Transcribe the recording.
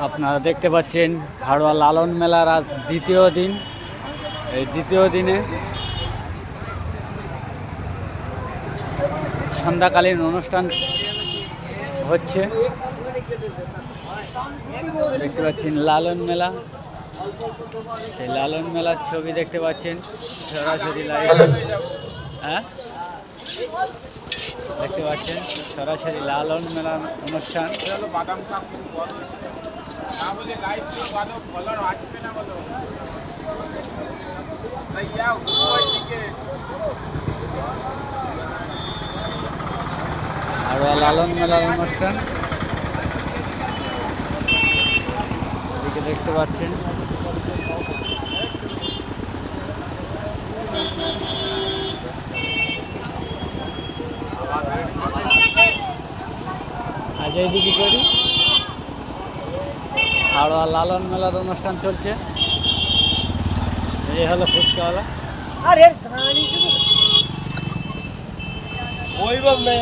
আপনারা দেখতে পাচ্ছেন হাড়োয়া লালন মেলার আজ দ্বিতীয় দিন। এই দ্বিতীয় দিনে সন্ধ্যাকালীন অনুষ্ঠান হচ্ছে। দেখতে পাচ্ছেন লালন মেলা, সেই লালন মেলার ছবি দেখতে পাচ্ছেন সরাসরি লাইভ। হ্যাঁ, দেখতে পাচ্ছেন সরাসরি লালন মেলার অনুষ্ঠান। আর লালন মেলার অনুষ্ঠান এদিকে দেখতে পাচ্ছেন। আজ এইদিকে করি হাড়োয়া লালন মেলার অনুষ্ঠান চলছে। এই হলো ফুচকাওয়ালা। আরে ওই বাবা